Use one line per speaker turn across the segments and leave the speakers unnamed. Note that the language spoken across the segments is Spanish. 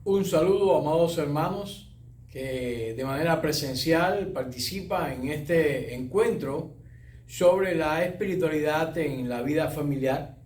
Un saludo, amados hermanos, que de manera presencial participan en este encuentro sobre la espiritualidad en la vida familiar.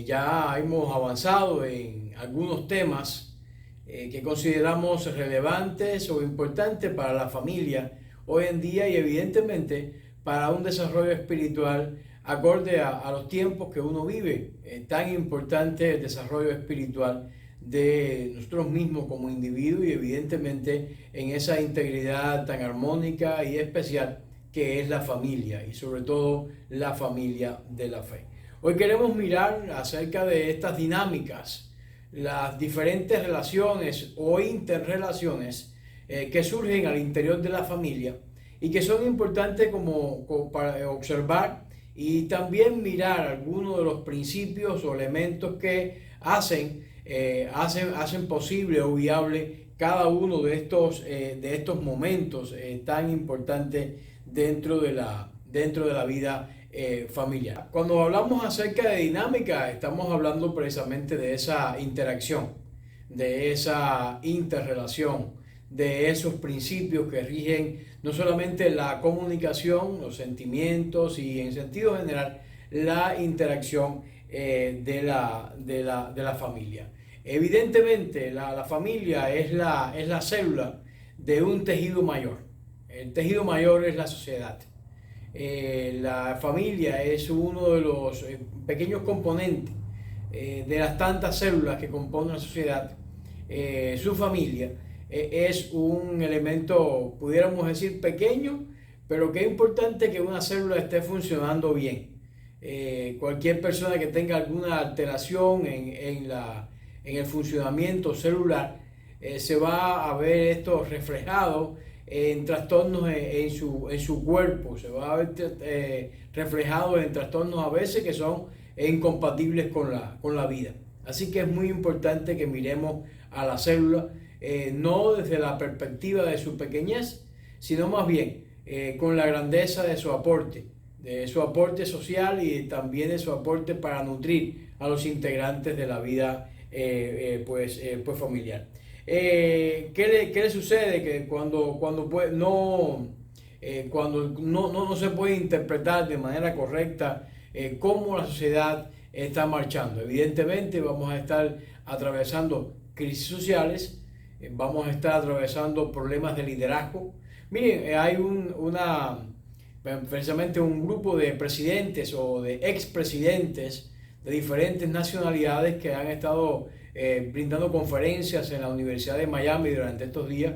Ya hemos avanzado en algunos temas que consideramos relevantes o importantes para la familia hoy en día y evidentemente para un desarrollo espiritual acorde a los tiempos que uno vive. Tan importante el desarrollo espiritual de nosotros mismos como individuos y evidentemente en esa integridad tan armónica y especial que es la familia y sobre todo la familia de la fe. Hoy queremos mirar acerca de estas dinámicas, las diferentes relaciones o interrelaciones que surgen al interior de la familia y que son importantes como para observar y también mirar algunos de los principios o elementos que hacen posible o viable cada uno de estos momentos tan importantes dentro de la vida familiar. Cuando hablamos acerca de dinámica, estamos hablando precisamente de esa interacción, de esa interrelación, de esos principios que rigen no solamente la comunicación, los sentimientos y en sentido general la interacción de la familia. Evidentemente la familia es la célula de un tejido mayor. El tejido mayor es la sociedad. La familia es uno de los pequeños componentes de las tantas células que componen la sociedad. Su familia es un elemento, pudiéramos decir, pequeño, pero que es importante que una célula esté funcionando bien. Cualquier persona que tenga alguna alteración en el funcionamiento celular se va a ver esto reflejado en trastornos en su cuerpo, se va a ver reflejado en trastornos a veces que son incompatibles con la vida. Así que es muy importante que miremos a la célula no desde la perspectiva de su pequeñez, sino más bien con la grandeza de su aporte social y también de su aporte para nutrir a los integrantes de la vida familiar. ¿Qué le sucede? Que cuando no se puede interpretar de manera correcta cómo la sociedad está marchando. Evidentemente vamos a estar atravesando crisis sociales, vamos a estar atravesando problemas de liderazgo. Miren, hay precisamente un grupo de presidentes o de expresidentes de diferentes nacionalidades que han estado brindando conferencias en la Universidad de Miami durante estos días,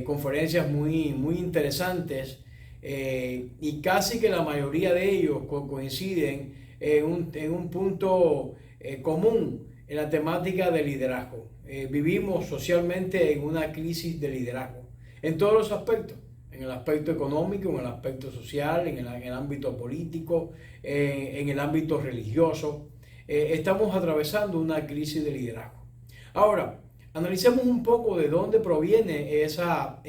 conferencias muy interesantes, y casi que la mayoría de ellos coinciden en un punto común en la temática de liderazgo. Vivimos socialmente en una crisis de liderazgo, en todos los aspectos, en el aspecto económico, en el aspecto social, en el ámbito político, en el ámbito religioso. Estamos atravesando una crisis de liderazgo. Ahora, analicemos un poco de dónde proviene esa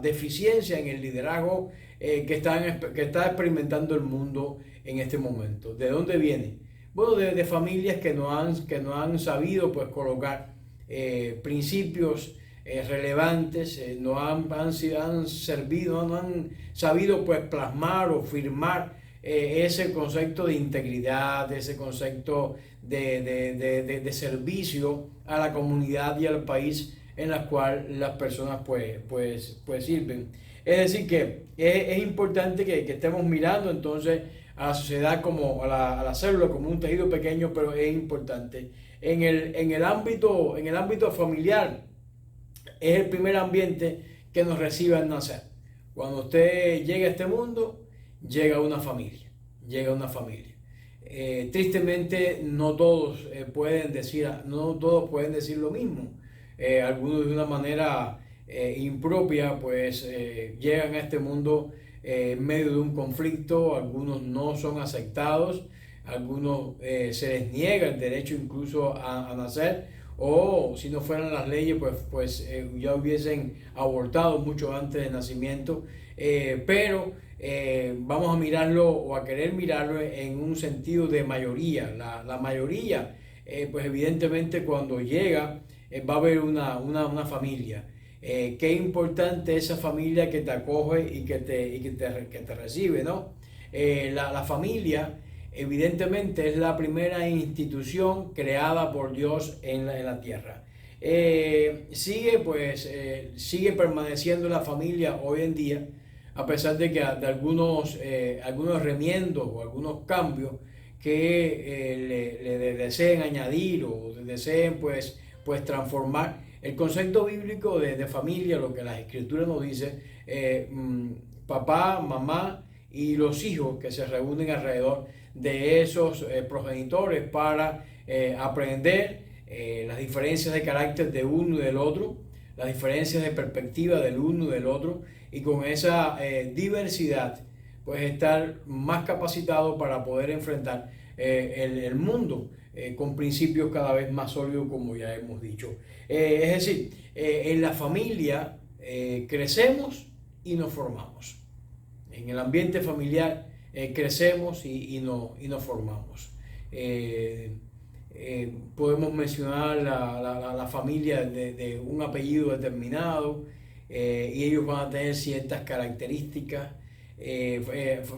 deficiencia en el liderazgo que está experimentando el mundo en este momento. ¿De dónde viene? Bueno, de familias que no han sabido pues colocar principios relevantes, no han sabido pues plasmar o firmar ese concepto de integridad, ese concepto de servicio a la comunidad y al país en la cual las personas pues sirven. Es decir que es importante que estemos mirando entonces a la sociedad como a la célula como un tejido pequeño, pero es importante. En el ámbito familiar es el primer ambiente que nos recibe al nacer. Cuando usted llega a este mundo, llega una familia. Tristemente no todos pueden decir lo mismo. Algunos de una manera impropia pues llegan a este mundo en medio de un conflicto, algunos no son aceptados, algunos se les niega el derecho incluso a nacer, o si no fueran las leyes, ya hubiesen abortado mucho antes del nacimiento, pero vamos a mirarlo o a querer mirarlo en un sentido de mayoría. La mayoría, pues evidentemente cuando llega va a haber una familia. Qué importante esa familia que te acoge y que te recibe, ¿no? La familia evidentemente es la primera institución creada por Dios en la tierra. Sigue permaneciendo la familia hoy en día, a pesar de que de algunos remiendos o algunos cambios que le deseen añadir o deseen transformar. El concepto bíblico de familia, lo que las escrituras nos dice, papá, mamá y los hijos que se reúnen alrededor de esos progenitores para aprender las diferencias de carácter de uno y del otro, las diferencias de perspectiva del uno y del otro, y con esa diversidad pues estar más capacitado para poder enfrentar el mundo con principios cada vez más sólidos, como ya hemos dicho. Es decir, en la familia crecemos y nos formamos. En el ambiente familiar crecemos y nos formamos. Podemos mencionar la familia de un apellido determinado, y ellos van a tener ciertas características.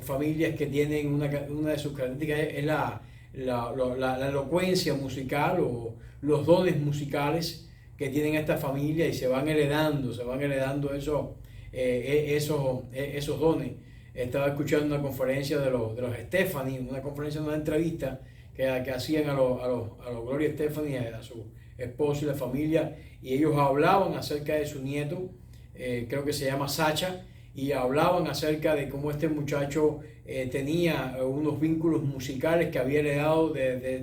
Familias que tienen una de sus características es la elocuencia musical o los dones musicales que tienen esta familia, y se van heredando esos dones. Estaba escuchando una conferencia de los Estefani, una entrevista que hacían a los Gloria Estefani, a su esposo y la familia, y ellos hablaban acerca de su nieto, creo que se llama Sacha, y hablaban acerca de cómo este muchacho tenía unos vínculos musicales que había heredado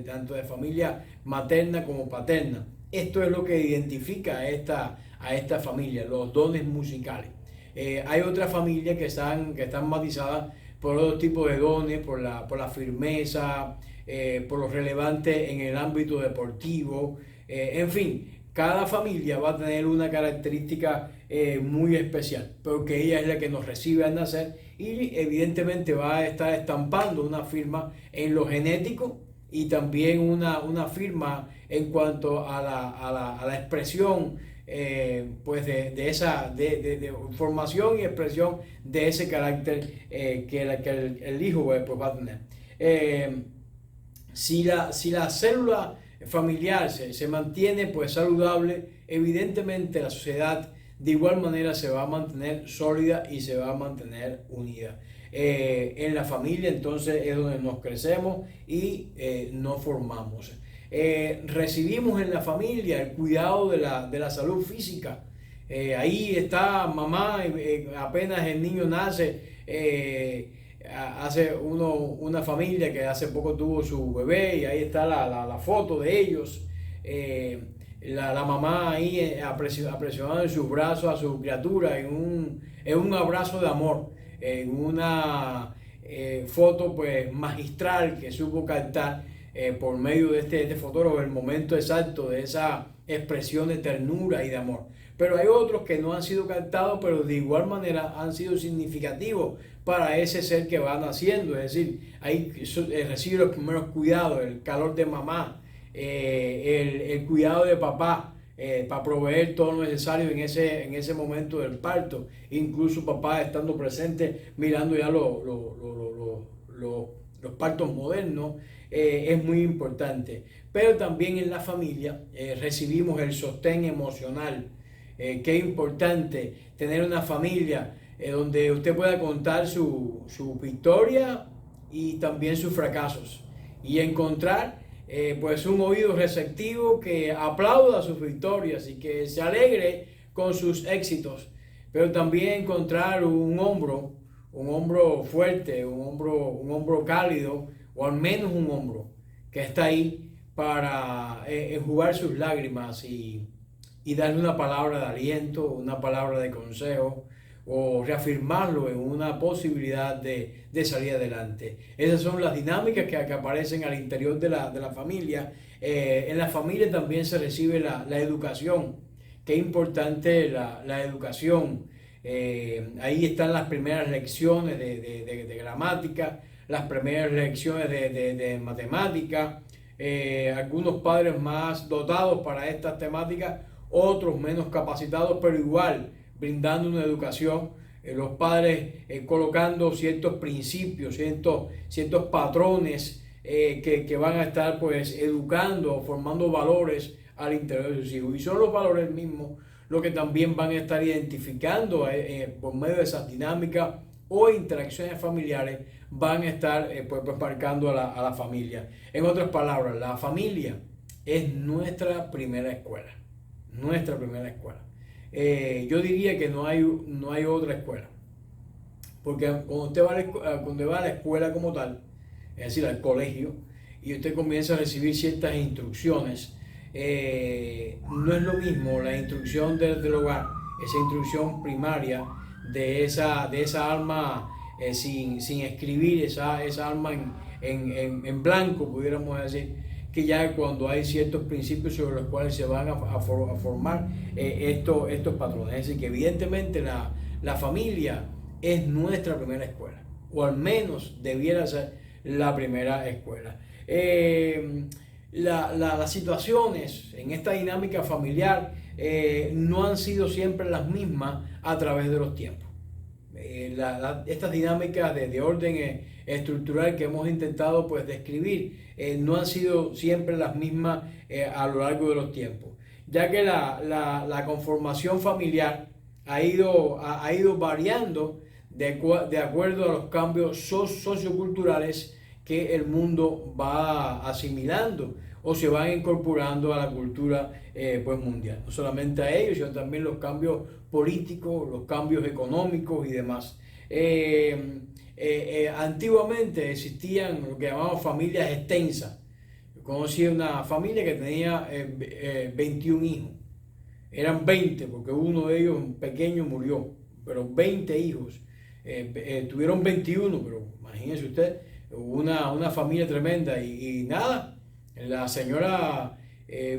tanto de familia materna como paterna. Esto es lo que identifica a esta familia, los dones musicales. Hay otras familias que están matizadas por otro tipo de dones, por la firmeza, por lo relevante en el ámbito deportivo, en fin. Cada familia va a tener una característica muy especial, porque ella es la que nos recibe al nacer, y evidentemente va a estar estampando una firma en lo genético, y también una firma en cuanto a la expresión de formación y expresión de ese carácter que el hijo va a tener. Si la célula familiar se mantiene saludable, evidentemente la sociedad de igual manera se va a mantener sólida y se va a mantener unida. En la familia entonces es donde nos crecemos y nos formamos. Recibimos en la familia el cuidado de la salud física. Ahí está mamá, apenas el niño nace, hace una familia que hace poco tuvo su bebé, y ahí está la foto de ellos. La mamá ahí apresionando en sus brazos a su criatura en un abrazo de amor, en una foto magistral que supo captar por medio de este fotógrafo el momento exacto de esa expresión de ternura y de amor. Pero hay otros que no han sido captados, pero de igual manera han sido significativos para ese ser que va naciendo. Es decir, ahí recibe los primeros cuidados, el calor de mamá, el cuidado de papá, para proveer todo lo necesario en ese momento del parto. Incluso papá estando presente, mirando ya los partos modernos, es muy importante. Pero también en la familia recibimos el sostén emocional. Qué importante tener una familia donde usted pueda contar su victoria y también sus fracasos, y encontrar un oído receptivo que aplauda sus victorias y que se alegre con sus éxitos, pero también encontrar un hombro fuerte, un hombro cálido, o al menos un hombro que está ahí para enjugar sus lágrimas y darle una palabra de aliento, una palabra de consejo, o reafirmarlo en una posibilidad de salir adelante. Esas son las dinámicas que aparecen al interior de la familia. En la familia también se recibe la educación. Qué importante la educación. Ahí están las primeras lecciones de gramática, las primeras lecciones de matemática. Algunos padres más dotados para estas temáticas, otros menos capacitados, pero igual brindando una educación, los padres colocando ciertos principios, ciertos patrones que van a estar pues educando, formando valores al interior de sus hijos. Y son los valores mismos los que también van a estar identificando por medio de esas dinámicas o interacciones familiares, van a estar pues marcando a la familia. En otras palabras, la familia es nuestra primera escuela. Nuestra primera escuela. Yo diría que no hay otra escuela. Porque cuando usted va a la escuela como tal, es decir, al colegio, y usted comienza a recibir ciertas instrucciones, no es lo mismo la instrucción del hogar, esa instrucción primaria de esa alma sin escribir, esa alma en blanco, pudiéramos decir, que ya cuando hay ciertos principios sobre los cuales se van a formar estos patrones. Es decir, que evidentemente la familia es nuestra primera escuela, o al menos debiera ser la primera escuela. Las situaciones en esta dinámica familiar no han sido siempre las mismas a través de los tiempos. Estas dinámicas de orden estructural que hemos intentado pues describir no han sido siempre las mismas a lo largo de los tiempos, ya que la conformación familiar ha ido variando de acuerdo a los cambios socioculturales que el mundo va asimilando o se van incorporando a la cultura pues mundial. No solamente a ellos, sino también los cambios políticos, los cambios económicos y demás. Antiguamente existían lo que llamamos familias extensas. Yo conocí una familia que tenía 21 hijos. Eran 20 porque uno de ellos, un pequeño, murió, pero 20 hijos. Tuvieron 21, pero imagínense usted, una familia tremenda y nada. La señora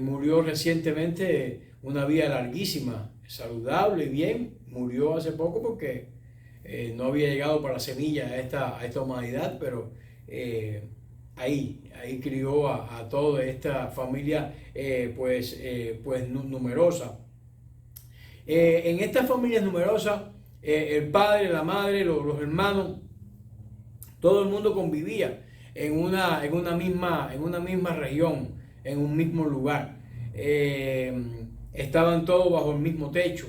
murió recientemente, una vida larguísima, saludable y bien. Murió hace poco porque no había llegado para semilla a esta humanidad, pero ahí crió a toda esta familia pues numerosa. En estas familias numerosas, el padre, la madre, los hermanos, todo el mundo convivía en una misma región, en un mismo lugar. Estaban todos bajo el mismo techo.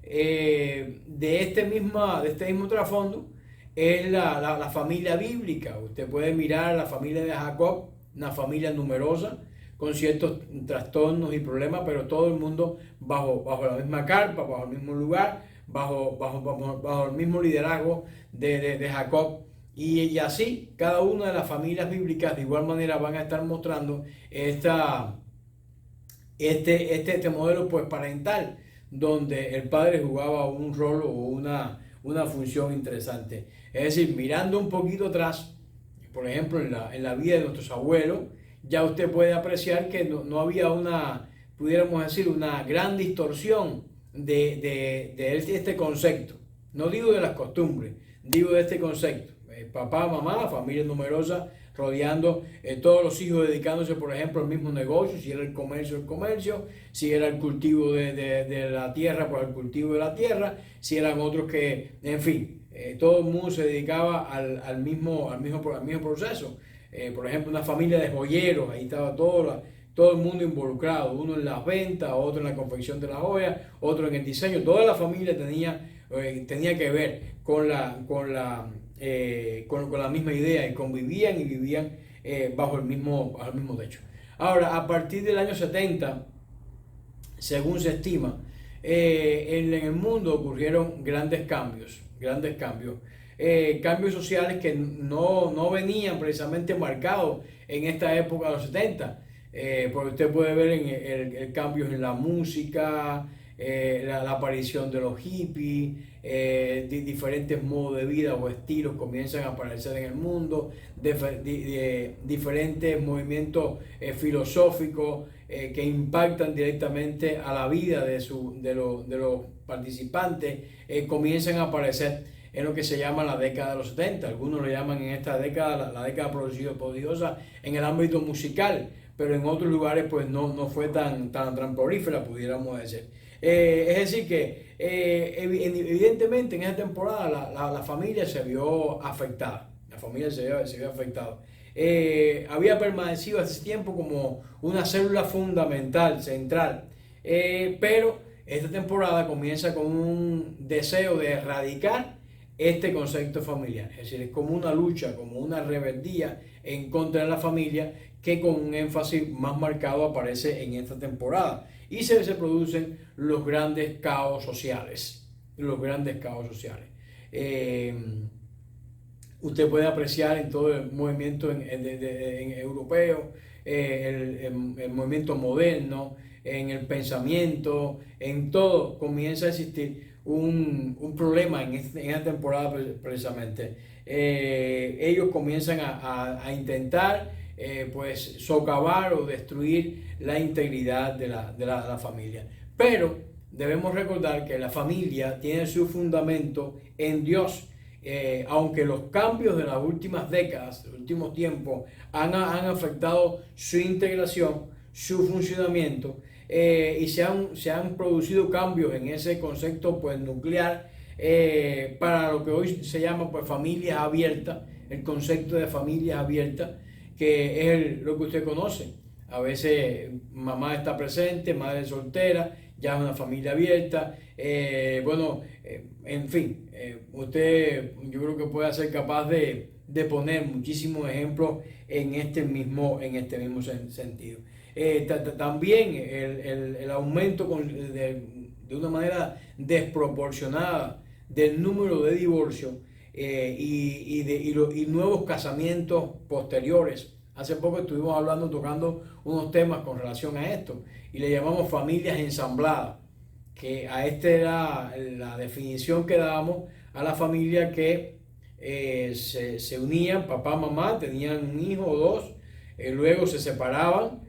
De este mismo trasfondo es la familia bíblica. Usted puede mirar la familia de Jacob, una familia numerosa, con ciertos trastornos y problemas, pero todo el mundo bajo la misma carpa, bajo el mismo lugar, bajo el mismo liderazgo de Jacob. Y así, cada una de las familias bíblicas de igual manera van a estar mostrando este modelo pues parental, donde el padre jugaba un rol o una función interesante. Es decir, mirando un poquito atrás, por ejemplo, en la vida de nuestros abuelos, ya usted puede apreciar que no había pudiéramos decir, una gran distorsión de este concepto. No digo de las costumbres, digo de este concepto. Papá, mamá, familia numerosa, rodeando todos los hijos dedicándose, por ejemplo, al mismo negocio, si era el comercio, si era el cultivo de la tierra, pues el cultivo de la tierra, si eran otros que, en fin, todo el mundo se dedicaba al mismo proceso. Por ejemplo, una familia de joyeros, ahí estaba todo el mundo involucrado, uno en las ventas, otro en la confección de las joyas, otro en el diseño. Toda la familia tenía que ver con la misma idea y convivían y vivían bajo el mismo techo. Ahora, a partir del año 70, según se estima, en el mundo ocurrieron grandes cambios, cambios sociales que no venían precisamente marcados en esta época de los 70, porque usted puede ver cambios en la música, la aparición de los hippies, diferentes modos de vida o estilos comienzan a aparecer en el mundo, diferentes movimientos filosóficos que impactan directamente a la vida de los participantes, comienzan a aparecer en lo que se llama la década de los 70. Algunos lo llaman en esta década la década prodigiosa en el ámbito musical, pero en otros lugares pues no fue tan prolífera, pudiéramos decir. Es decir que evidentemente en esa temporada la familia se vio afectada. La familia se vio afectada. Había permanecido hace tiempo como una célula fundamental, central, pero esta temporada comienza con un deseo de erradicar este concepto familiar. Es decir, es como una lucha, como una rebeldía en contra de la familia que con un énfasis más marcado aparece en esta temporada. Y se producen los grandes caos sociales. Los grandes caos sociales. Usted puede apreciar en todo el movimiento en europeo, el movimiento moderno, en el pensamiento, en todo comienza a existir un problema en esta temporada precisamente. Ellos comienzan a intentar pues socavar o destruir la integridad de la familia. Pero debemos recordar que la familia tiene su fundamento en Dios. Aunque los cambios de las últimas décadas, de los últimos tiempos, han afectado su integración, su funcionamiento, y se han producido cambios en ese concepto pues nuclear, para lo que hoy se llama pues familias abiertas, el concepto de familias abiertas, que es lo que usted conoce. A veces mamá está presente, madre soltera, ya es una familia abierta. En fin, usted yo creo que puede ser capaz de poner muchísimos ejemplos en este mismo sentido. También el aumento de una manera desproporcionada del número de divorcios y nuevos casamientos posteriores. Hace poco estuvimos tocando unos temas con relación a esto y le llamamos familias ensambladas, que a esta era la definición que dábamos a la familia que se unían, papá, mamá, tenían un hijo o dos, luego se separaban,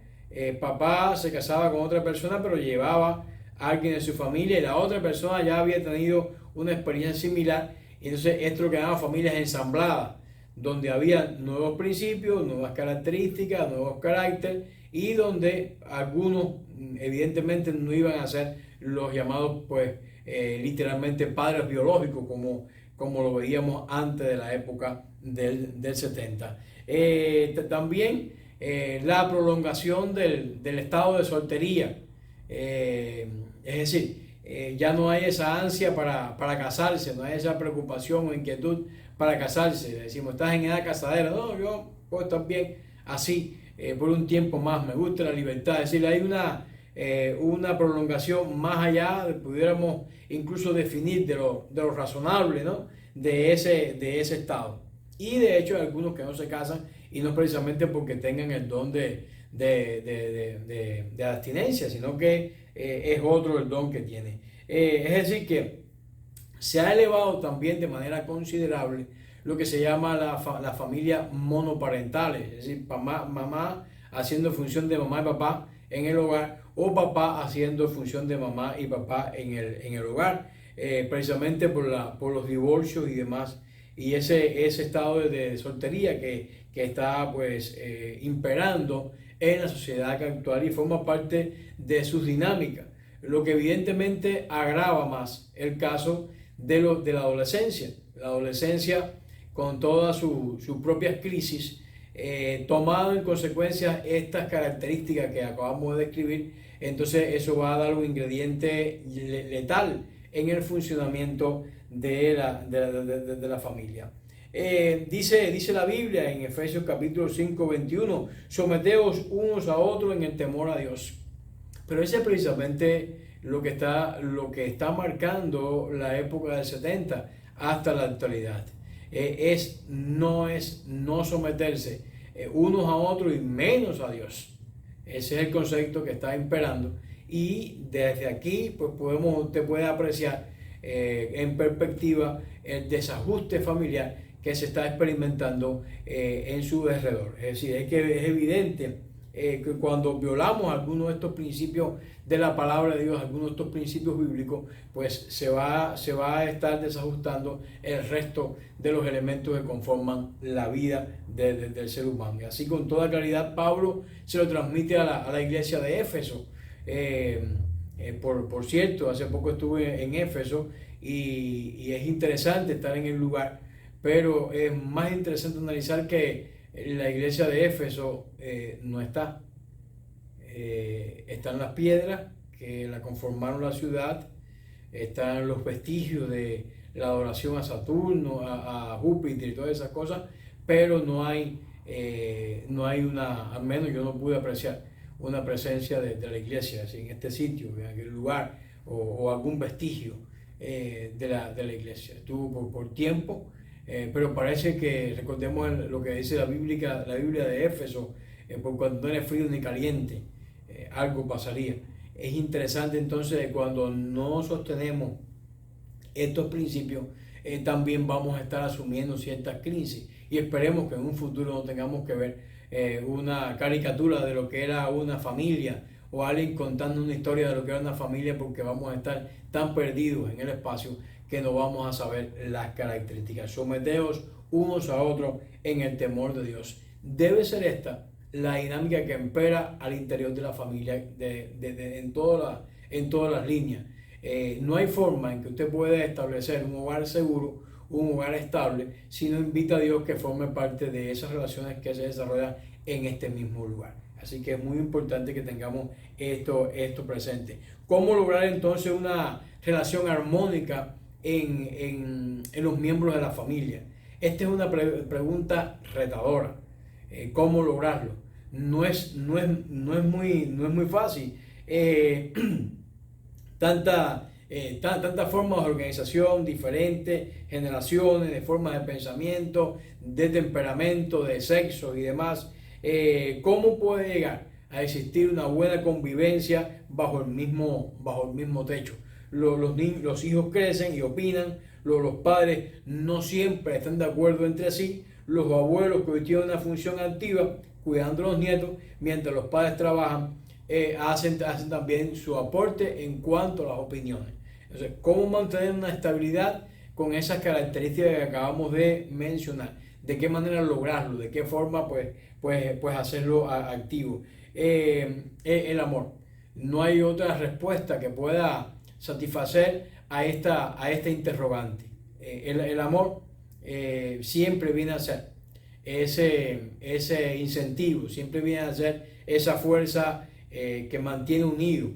papá se casaba con otra persona pero llevaba a alguien de su familia y la otra persona ya había tenido una experiencia similar, y entonces esto es lo que llaman familias ensambladas, donde había nuevos principios, nuevas características, nuevos caracteres, y donde algunos evidentemente no iban a ser los llamados pues literalmente padres biológicos como lo veíamos antes de la época del 70. También la prolongación del estado de soltería, es decir, ya no hay esa ansia para casarse, no hay esa preocupación o inquietud para casarse. Le decimos, estás en edad casadera, no, yo puedo estar bien así por un tiempo más, me gusta la libertad. Es decir, hay una prolongación más allá, pudiéramos incluso definir de lo razonable, ¿no? de ese estado. Y de hecho hay algunos que no se casan y no precisamente porque tengan el don de abstinencia, sino que es otro el don que tiene. Es decir que se ha elevado también de manera considerable lo que se llama la familia monoparentales, es decir, mamá haciendo función de mamá y papá en el hogar, o papá haciendo función de mamá y papá en el hogar, precisamente por los divorcios y demás, y ese estado de soltería que está pues imperando en la sociedad actual y forma parte de sus dinámicas, lo que evidentemente agrava más el caso de la adolescencia. La adolescencia con todas sus propias crisis, tomando en consecuencia estas características que acabamos de describir, entonces eso va a dar un ingrediente letal en el funcionamiento de la familia. Dice la Biblia en Efesios capítulo 5, 21, someteos unos a otros en el temor a Dios. Pero ese es precisamente lo que está marcando la época del 70 hasta la actualidad. No someterse unos a otros y menos a Dios. Ese es el concepto que está imperando y desde aquí pues usted puede apreciar en perspectiva el desajuste familiar que se está experimentando en su alrededor. Es decir, es que es evidente que cuando violamos algunos de estos principios de la palabra de Dios, algunos de estos principios bíblicos, pues se va a estar desajustando el resto de los elementos que conforman la vida del ser humano. Y así con toda claridad Pablo se lo transmite a la iglesia de Éfeso. Por cierto, hace poco estuve en Éfeso y es interesante estar en el lugar, pero es más interesante analizar que la iglesia de Éfeso no está. Están las piedras que la conformaron la ciudad, están los vestigios de la adoración a Saturno, a Júpiter y todas esas cosas, pero no hay una, al menos yo no pude apreciar una presencia de la iglesia así, en este sitio, en aquel lugar, o algún vestigio de la iglesia. Estuvo por tiempo, pero parece que, recordemos lo que dice la Biblia de Éfeso, por cuando no era frío ni caliente, algo pasaría. Es interesante entonces cuando no sostenemos estos principios, también vamos a estar asumiendo ciertas crisis y esperemos que en un futuro no tengamos que ver una caricatura de lo que era una familia o alguien contando una historia de lo que era una familia, porque vamos a estar tan perdidos en el espacio que no vamos a saber las características. Someteos unos a otros en el temor de Dios. Debe ser esta la dinámica que impera al interior de la familia en todas las líneas. No hay forma en que usted pueda establecer un hogar seguro, un hogar estable, si no invita a Dios que forme parte de esas relaciones que se desarrollan en este mismo lugar. Así que es muy importante que tengamos esto presente. ¿Cómo lograr entonces una relación armónica en los miembros de la familia? Esta es una pregunta retadora. ¿Cómo lograrlo? No es muy fácil. Tantas formas de organización, diferentes generaciones, de formas de pensamiento, de temperamento, de sexo y demás. ¿Cómo puede llegar a existir una buena convivencia bajo el mismo techo? Los hijos crecen y opinan, los padres no siempre están de acuerdo entre sí, los abuelos que hoy tienen una función activa cuidando a los nietos, mientras los padres trabajan, hacen también su aporte en cuanto a las opiniones. Entonces, ¿cómo mantener una estabilidad con esas características que acabamos de mencionar? ¿De qué manera lograrlo? ¿De qué forma pues hacerlo activo? El amor. No hay otra respuesta que pueda satisfacer a esta interrogante. El amor siempre viene a ser ese incentivo, siempre viene a ser esa fuerza que mantiene unido,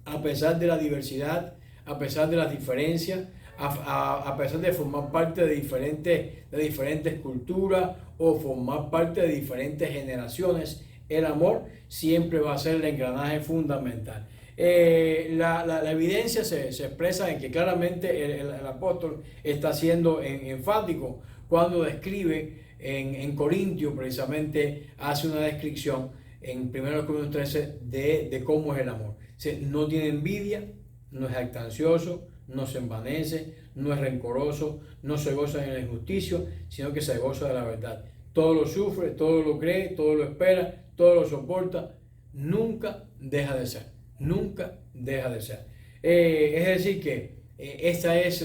a pesar de la diversidad, a pesar de las diferencias, a pesar de formar parte de diferentes culturas o formar parte de diferentes generaciones. El amor siempre va a ser el engranaje fundamental. La evidencia se expresa en que claramente el apóstol está siendo enfático cuando describe en Corintios, precisamente hace una descripción en 1 Corintios 13 de cómo es el amor. No tiene envidia, no es jactancioso, no se envanece, no es rencoroso, no se goza en la injusticia, sino que se goza de la verdad. Todo lo sufre, todo lo cree, todo lo espera, todo lo soporta, nunca deja de ser, nunca deja de ser. Es decir que esta es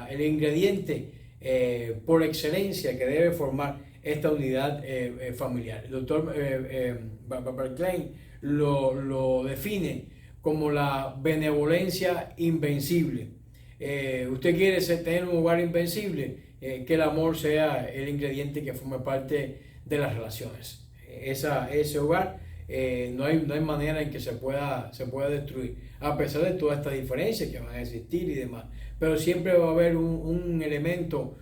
el ingrediente por excelencia que debe formar esta unidad familiar. El doctor Berkelein lo define como la benevolencia invencible. Usted quiere tener un hogar invencible, que el amor sea el ingrediente que forme parte de las relaciones. Ese hogar no hay manera en que se pueda destruir, a pesar de todas estas diferencias que van a existir y demás. Pero siempre va a haber un elemento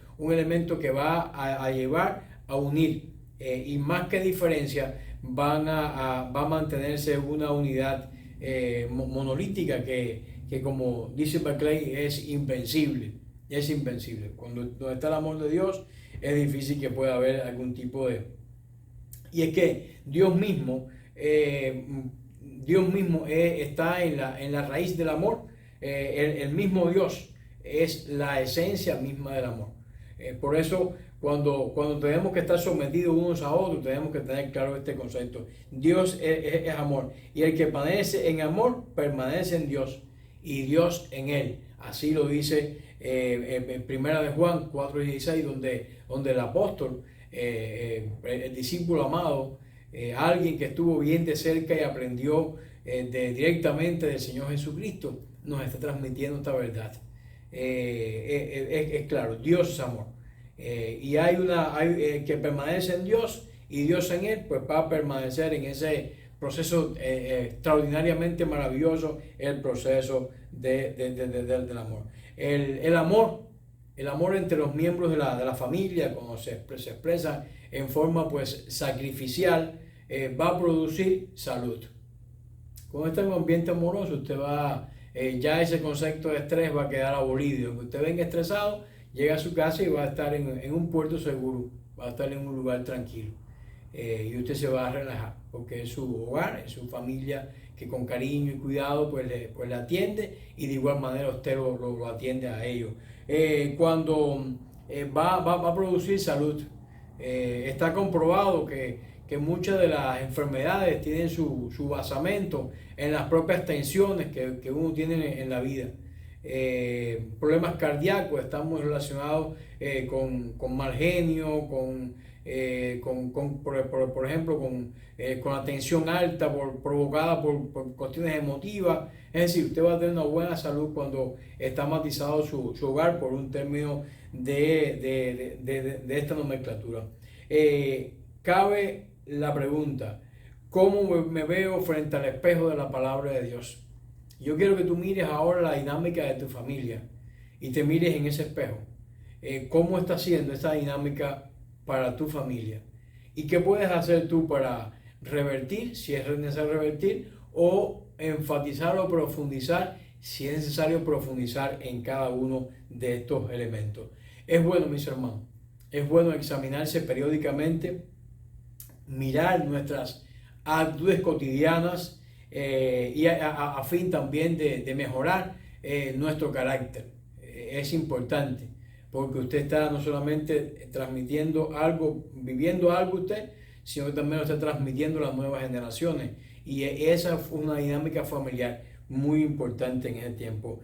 que va a llevar a unir, y más que diferencia, va a mantenerse una unidad monolítica que como dice Berkeley es invencible. Donde está el amor de Dios es difícil que pueda haber algún tipo de... Y es que Dios mismo Dios mismo está en la raíz del amor. El mismo Dios es la esencia misma del amor. Por eso, cuando tenemos que estar sometidos unos a otros, tenemos que tener claro este concepto. Dios es amor, y el que permanece en amor permanece en Dios y Dios en él. Así lo dice en Primera de Juan 4:16, donde el apóstol, el discípulo amado, alguien que estuvo bien de cerca y aprendió directamente del Señor Jesucristo, nos está transmitiendo esta verdad. Es claro, Dios es amor. Y hay que permanece en Dios y Dios en él, pues va a permanecer en ese proceso extraordinariamente maravilloso, el proceso del amor. El amor entre los miembros de la familia, cuando se expresa en forma pues sacrificial, va a producir salud. Con este ambiente amoroso, usted va, ya ese concepto de estrés va a quedar abolido. Aunque usted venga estresado, llega a su casa y va a estar en un puerto seguro, va a estar en un lugar tranquilo. Y usted se va a relajar, porque es su hogar, es su familia que con cariño y cuidado pues le atiende, y de igual manera usted lo atiende a ellos. Cuando va a producir salud, está comprobado que muchas de las enfermedades tienen su basamento en las propias tensiones que uno tiene en la vida. Problemas cardíacos están muy relacionados con mal genio, por ejemplo, con la tensión alta provocada por cuestiones emotivas. Es decir, usted va a tener una buena salud cuando está matizado su hogar por un término de esta nomenclatura. Cabe la pregunta: ¿cómo me veo frente al espejo de la palabra de Dios? Yo quiero que tú mires ahora la dinámica de tu familia y te mires en ese espejo. ¿Cómo está siendo esta dinámica para tu familia? ¿Y qué puedes hacer tú para revertir, si es necesario revertir, o enfatizar o profundizar, si es necesario profundizar en cada uno de estos elementos? Es bueno, mis hermanos, es bueno examinarse periódicamente, mirar nuestras actitudes cotidianas, y a fin también de mejorar nuestro carácter. Es importante, porque usted está no solamente transmitiendo algo, viviendo algo usted, sino que también lo está transmitiendo a las nuevas generaciones, y esa fue una dinámica familiar muy importante en ese tiempo.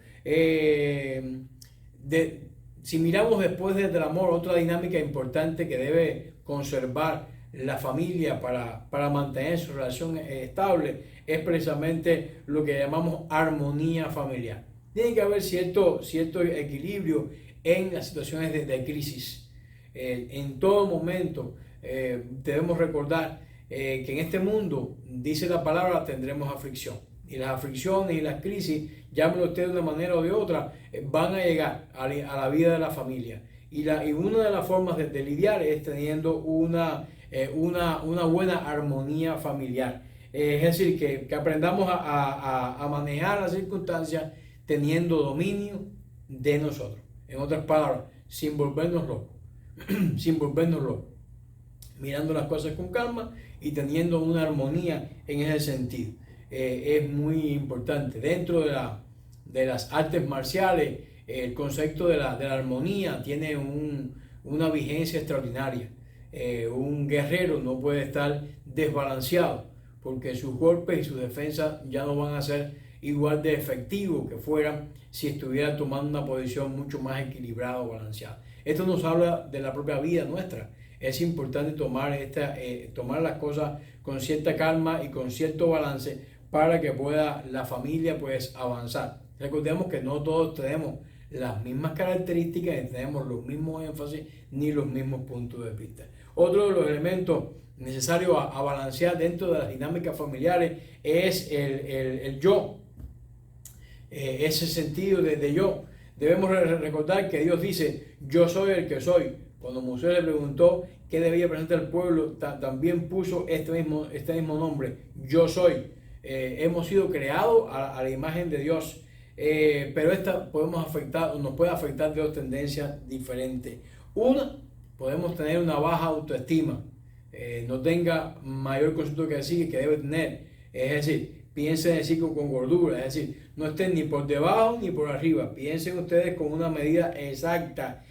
Si miramos después del amor, otra dinámica importante que debe conservar la familia para mantener su relación estable es precisamente lo que llamamos armonía familiar. Tiene que haber cierto equilibrio en las situaciones de crisis. En todo momento debemos recordar que en este mundo, dice la palabra, tendremos aflicción. Y las aflicciones y las crisis, llámenlo usted de una manera o de otra, van a llegar a la vida de la familia. Y una de las formas de lidiar es teniendo una buena armonía familiar. Es decir, que aprendamos a manejar las circunstancias teniendo dominio de nosotros. En otras palabras, sin volvernos locos, sin volvernos locos, mirando las cosas con calma y teniendo una armonía en ese sentido. Es muy importante. Dentro de las artes marciales, el concepto de la armonía tiene una vigencia extraordinaria. Un guerrero no puede estar desbalanceado, porque sus golpes y sus defensas ya no van a ser igual de efectivos que fueran si estuviera tomando una posición mucho más equilibrada o balanceada. Esto nos habla de la propia vida nuestra. Es importante tomar las cosas con cierta calma y con cierto balance para que pueda la familia pues avanzar. Recordemos que no todos tenemos las mismas características, ni tenemos los mismos énfasis ni los mismos puntos de vista. Otro de los elementos necesarios a balancear dentro de las dinámicas familiares es el yo, ese sentido de yo. Debemos recordar que Dios dice: yo soy el que soy. Cuando Moisés le preguntó qué debía presentar al pueblo, también puso este mismo nombre: yo soy. Hemos sido creados a la imagen de Dios, pero esta nos puede afectar de dos tendencias diferentes. Una, podemos tener una baja autoestima, no tenga mayor concepto que decir que debe tener. Es decir, piensen así con gordura, es decir, no estén ni por debajo ni por arriba, piensen ustedes con una medida exacta.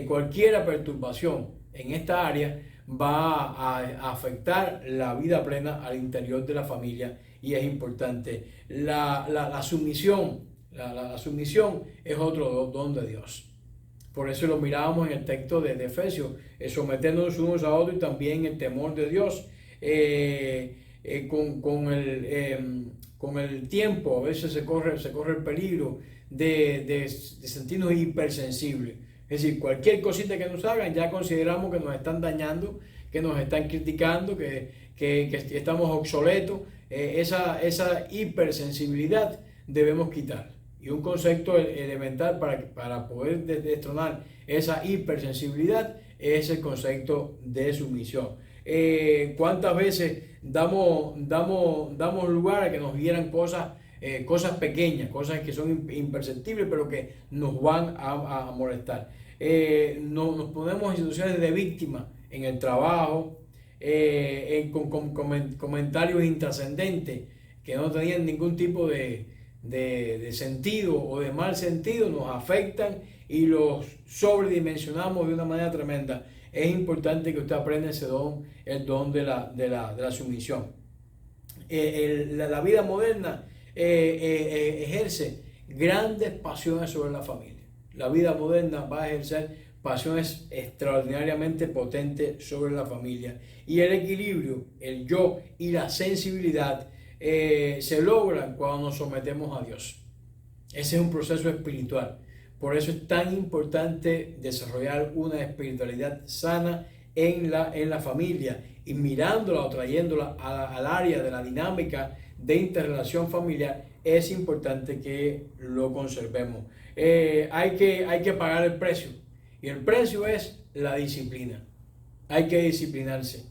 Cualquier perturbación en esta área va a afectar la vida plena al interior de la familia y es importante. La sumisión, la sumisión es otro don de Dios. Por eso lo mirábamos en el texto de Efesios, someternos unos a otros y también el temor de Dios. Con el tiempo a veces se corre el peligro de sentirnos hipersensibles. Es decir, cualquier cosita que nos hagan ya consideramos que nos están dañando, que nos están criticando, que estamos obsoletos. Esa hipersensibilidad debemos quitar. Y un concepto elemental para poder destronar esa hipersensibilidad es el concepto de sumisión. ¿Cuántas veces damos lugar a que nos hieran cosas pequeñas, cosas que son imperceptibles, pero que nos van a molestar? Nos ponemos en situaciones de víctima en el trabajo, con comentarios intrascendentes que no tenían ningún tipo de sentido o de mal sentido, nos afectan y los sobredimensionamos de una manera tremenda. Es importante que usted aprenda ese don, el don de la sumisión. La vida moderna ejerce grandes pasiones sobre la familia. La vida moderna va a ejercer pasiones extraordinariamente potentes sobre la familia. Y el equilibrio, el yo y la sensibilidad se logran cuando nos sometemos a Dios. Ese es un proceso espiritual. Por eso es tan importante desarrollar una espiritualidad sana en la familia y mirándola o trayéndola al área de la dinámica de interrelación familiar. Es importante que lo conservemos. Hay que pagar el precio y el precio es la disciplina. Hay que disciplinarse.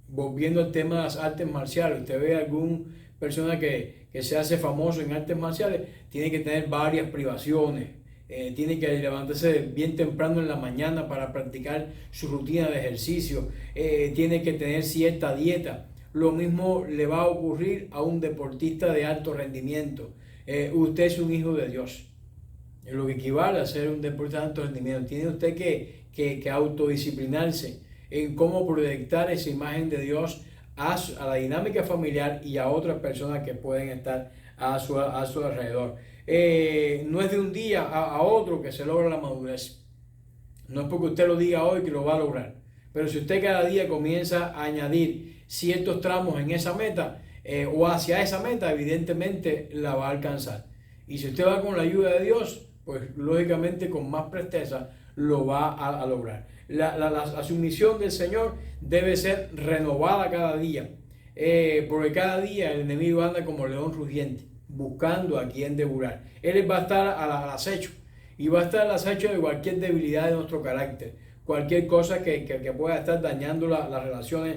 Volviendo al tema de las artes marciales, usted ve a alguna persona que se hace famoso en artes marciales, tiene que tener varias privaciones, tiene que levantarse bien temprano en la mañana para practicar su rutina de ejercicio, tiene que tener cierta dieta. Lo mismo le va a ocurrir a un deportista de alto rendimiento. Usted es un hijo de Dios, lo que equivale a ser un deportista de alto rendimiento. Tiene usted que autodisciplinarse en cómo proyectar esa imagen de Dios a la dinámica familiar y a otras personas que pueden estar a su alrededor. No es de un día a otro que se logra la madurez. No es porque usted lo diga hoy que lo va a lograr. Pero si usted cada día comienza a añadir ciertos tramos en esa meta o hacia esa meta, evidentemente la va a alcanzar. Y si usted va con la ayuda de Dios, pues lógicamente con más presteza lo va a lograr. La sumisión del Señor debe ser renovada cada día, porque cada día el enemigo anda como león rugiente, buscando a quien devorar. Él va a estar al acecho, y va a estar al acecho de cualquier debilidad de nuestro carácter, cualquier cosa que pueda estar dañando las relaciones.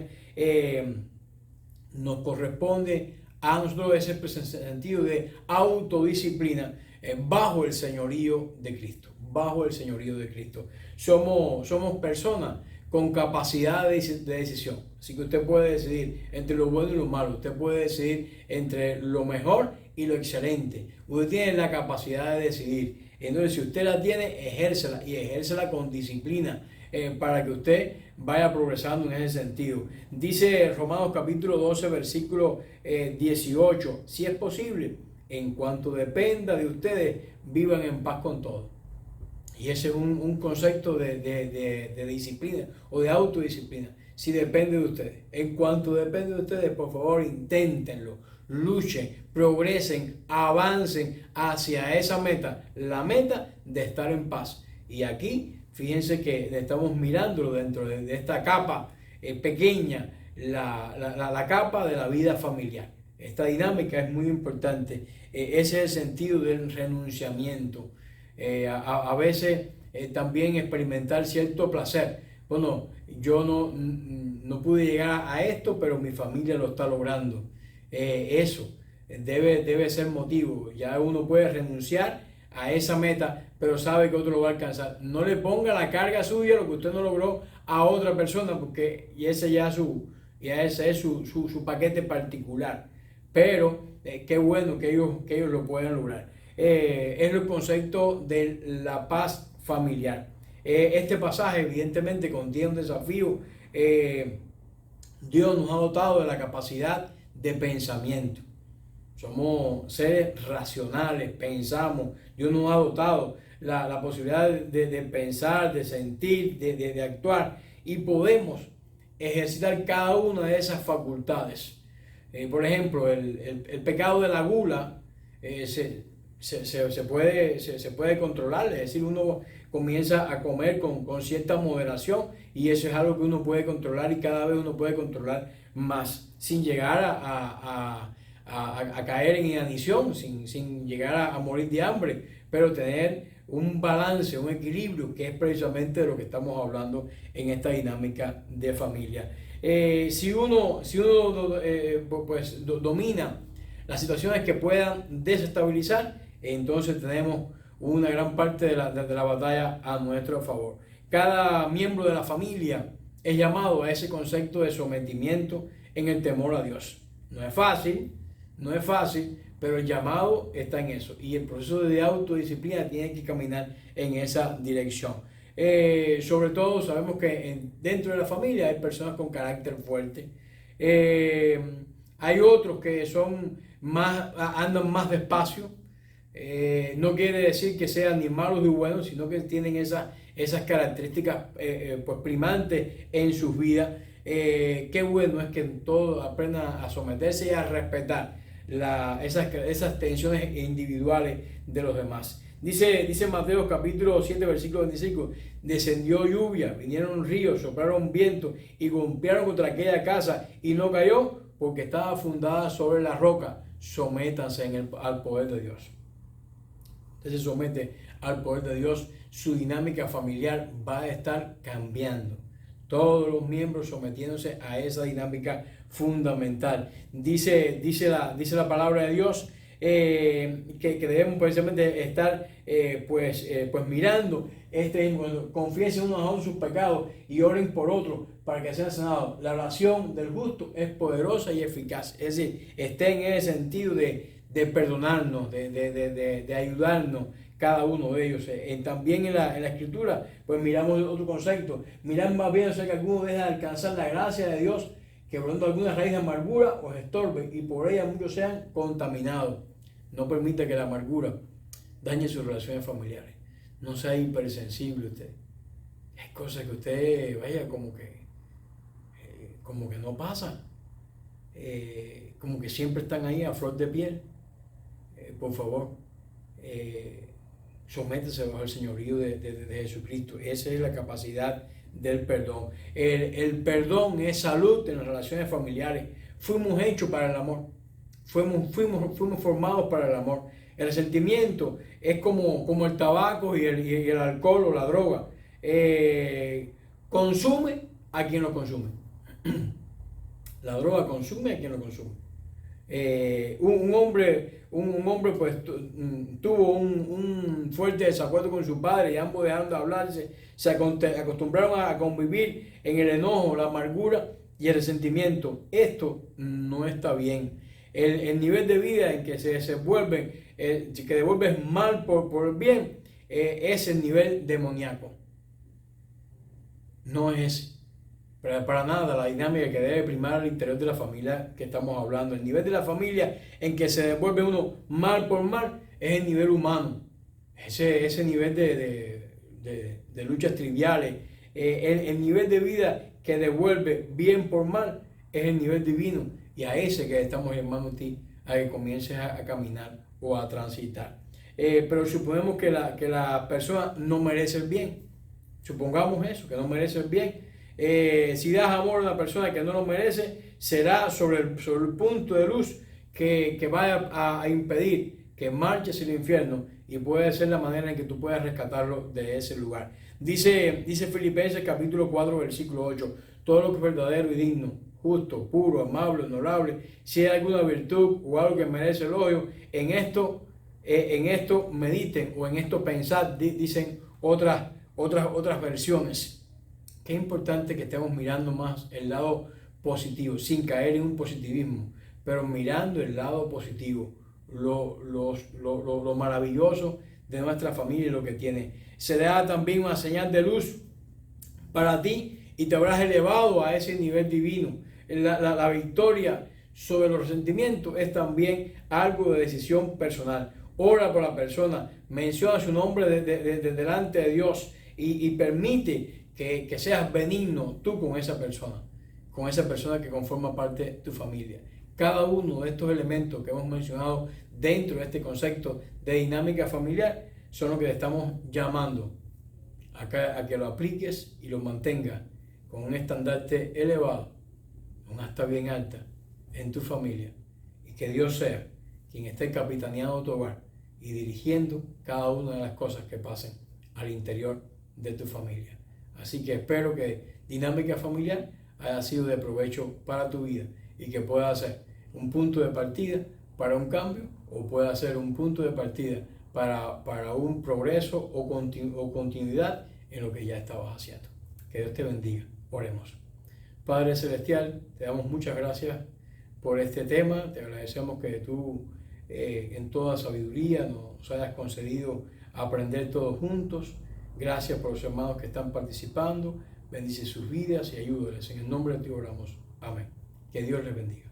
Nos corresponde a nosotros ese sentido de autodisciplina bajo el señorío de Cristo. Bajo el señorío de Cristo. Somos personas con capacidad de decisión. Así que usted puede decidir entre lo bueno y lo malo. Usted puede decidir entre lo mejor y lo excelente. Usted tiene la capacidad de decidir. Entonces, si usted la tiene, ejércela y ejércela con disciplina para que usted vaya progresando en ese sentido. Dice Romanos capítulo 12, versículo 18, si es posible, en cuanto dependa de ustedes, vivan en paz con todos. Y ese es un concepto de disciplina o de autodisciplina. Si depende de ustedes. En cuanto depende de ustedes, por favor, inténtenlo. Luchen, progresen, avancen hacia esa meta. La meta de estar en paz. Y aquí, fíjense que estamos mirándolo dentro de esta capa pequeña, la capa de la vida familiar. Esta dinámica es muy importante. Ese es el sentido del renunciamiento. A veces también experimentar cierto placer. Bueno, yo no pude llegar a esto, pero mi familia lo está logrando. Eso debe ser motivo. Ya uno puede renunciar a esa meta, pero sabe que otro lo va a alcanzar. No le ponga la carga suya, lo que usted no logró, a otra persona, porque y ese ya y ese es su paquete particular. Pero qué bueno que ellos lo puedan lograr. Es el concepto de la paz familiar. Este pasaje evidentemente contiene un desafío. Dios nos ha dotado de la capacidad de pensamiento. Somos seres racionales, pensamos. Dios nos ha dotado la posibilidad de pensar, de sentir, de actuar, y podemos ejercitar cada una de esas facultades. Por ejemplo, el pecado de la gula se puede controlar, es decir, uno comienza a comer con cierta moderación, y eso es algo que uno puede controlar, y cada vez uno puede controlar más, sin llegar a caer en inanición, sin llegar a morir de hambre, pero tener un balance, un equilibrio, que es precisamente de lo que estamos hablando en esta dinámica de familia. Si uno domina las situaciones que puedan desestabilizar, entonces tenemos una gran parte de la batalla a nuestro favor. Cada miembro de la familia es llamado a ese concepto de sometimiento en el temor a Dios. No es fácil, pero el llamado está en eso, y el proceso de autodisciplina tiene que caminar en esa dirección. Sobre todo sabemos que dentro de la familia hay personas con carácter fuerte. Hay otros que andan más despacio. No quiere decir que sean ni malos ni buenos, sino que tienen esas características pues primantes en sus vidas. Qué bueno es que todos aprendan a someterse y a respetar esas tensiones individuales de los demás. Dice Mateo capítulo 7 versículo 25: descendió lluvia, vinieron ríos, soplaron viento y golpearon contra aquella casa, y no cayó porque estaba fundada sobre la roca. Sométanse al poder de Dios. Usted se somete al poder de Dios, su dinámica familiar va a estar cambiando. Todos los miembros sometiéndose a esa dinámica fundamental. Dice la palabra de Dios que debemos precisamente estar pues mirando confiesen unos a otros sus pecados y oren por otros para que sean sanados. La oración del justo es poderosa y eficaz. Es decir, está en ese sentido de perdonarnos, de ayudarnos cada uno de ellos. También en la Escritura, pues miramos otro concepto. Mirar más bien, o sea, que alguno deja de alcanzar la gracia de Dios, quebrando alguna raíz de amargura os estorbe, y por ella muchos sean contaminados. No permita que la amargura dañe sus relaciones familiares. No sea hipersensible usted. Hay cosas que usted, vaya, como que no pasa. Como que siempre están ahí a flor de piel. Por favor, sométese bajo el señorío de Jesucristo. Esa es la capacidad del perdón. El perdón es salud en las relaciones familiares. Fuimos hechos para el amor. Fuimos formados para el amor. El resentimiento es como el tabaco y el alcohol o la droga. Consume a quien lo consume. La droga consume a quien lo consume. Un hombre pues tuvo un fuerte desacuerdo con su padre, y ambos dejaron de hablarse, se acostumbraron a convivir en el enojo, la amargura y el resentimiento. Esto no está bien. El nivel de vida en que se devuelven, que devuelves mal por el bien, es el nivel demoníaco. No es para nada la dinámica que debe primar al interior de la familia que estamos hablando. El nivel de la familia en que se devuelve uno mal por mal es el nivel humano. Ese nivel de luchas triviales. El nivel de vida que devuelve bien por mal es el nivel divino. Y a ese que estamos llamando a ti, a que comiences a caminar o a transitar. Pero suponemos que la persona no merece el bien. Supongamos eso, que no merece el bien. Si das amor a una persona que no lo merece, será sobre el punto de luz que vaya a impedir que marches al infierno, y puede ser la manera en que tú puedas rescatarlo de ese lugar. Dice Filipenses capítulo 4 versículo 8: todo lo que es verdadero y digno, justo, puro, amable, honorable, si hay alguna virtud o algo que merece elogio, en esto mediten, o en esto pensad, dicen otras versiones. Qué importante que estemos mirando más el lado positivo, sin caer en un positivismo, pero mirando el lado positivo, lo maravilloso de nuestra familia y lo que tiene. Será también una señal de luz para ti y te habrás elevado a ese nivel divino. La victoria sobre los resentimientos es también algo de decisión personal. Ora por la persona, menciona su nombre delante de Dios y permite que seas benigno tú con esa persona que conforma parte de tu familia. Cada uno de estos elementos que hemos mencionado dentro de este concepto de dinámica familiar son los que te estamos llamando a que lo apliques y lo mantengas con un estandarte elevado, un asta bien alta en tu familia, y que Dios sea quien esté capitaneando tu hogar y dirigiendo cada una de las cosas que pasen al interior de tu familia. Así que espero que dinámica familiar haya sido de provecho para tu vida y que pueda ser un punto de partida para un cambio o pueda ser un punto de partida para un progreso o continuidad en lo que ya estabas haciendo. Que Dios te bendiga. Oremos. Padre Celestial, te damos muchas gracias por este tema. Te agradecemos que tú en toda sabiduría nos hayas concedido aprender todos juntos. Gracias por los hermanos que están participando. Bendice sus vidas y ayúdales. En el nombre de ti oramos. Amén. Que Dios les bendiga.